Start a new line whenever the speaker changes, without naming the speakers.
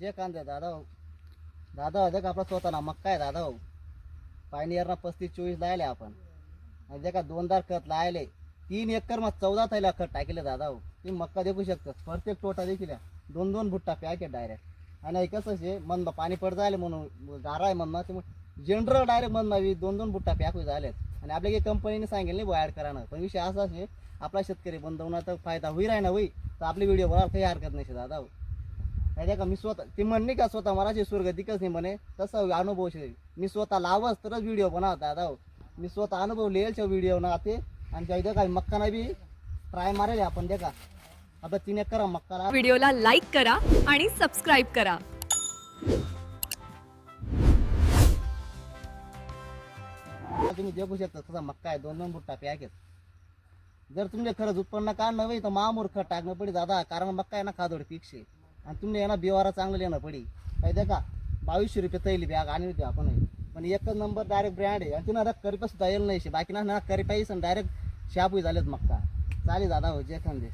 जे कांदे दादा भाऊ, दादा भाऊ का आपला स्वतः ना मक्का आहे दादा भाऊ. पायनियरना 35-24 लायले आपण. आणि जे का 2 खत लायले 3 एकर मग 14 थैला खत टाकले दादा भाऊ. तुम्ही मक्का देखू शकता प्रत्येक टोटा देखील 2-2 भुट्टा पॅकेट डायरेक्ट. आणि कसं शे मन पाणी पड जायले म्हणून गारा आहे म्हणणं ते जनरल डायरेक्ट म्हणणं 2-2 भुट्टा पॅक झालेत. आणि आपल्या काही कंपनीने सांगेल नाही ॲड करा ना. पण विषय असा आहे आपला शेतकरी बंदवण्याचा फायदा होईल आहे ना होई तर आपली व्हिडिओ बघायला काही हरकत नाही दादा भाऊ. नाही का मी स्वतः ते म्हणणे का स्वतः मराठी स्वर्ग दिकच नाही म्हणे तसं अनुभव शे. मी स्वतः लावच तरच व्हिडिओ बनवता दादा भाऊ. मी स्वतः अनुभव लिहायच्या व्हिडिओ ना ते. आणि त्या काय मक्काना बी ट्राय मारेल आपण देखा. आता 3 एकर मक्काला.
व्हिडिओला लाईक करा आणि सबस्क्राईब करा.
तुम्ही देखू शकता तसा मक्का आहे 2-2 भुट्टा पॅकेट. जर तुमले खरंच उत्पन्न काढणं होई तर महामूर खत टाकणं पडी दादा. कारण मक्का आहे ना खादोड पीकशे. आणि तुम्ही आहे ना बिवारा चांगलं लिहिणं पडी. काय देखा 2200 रुपये तैली बॅग आणि होती आपण. पण एकच नंबर डायरेक्ट ब्रँड आहे. आणि तिनं करी सुद्धा येईल नाही बाकी ना करी पाहिजे डायरेक्ट शापूई झालेत मक्का. चालेल दादा हो जे खांदे.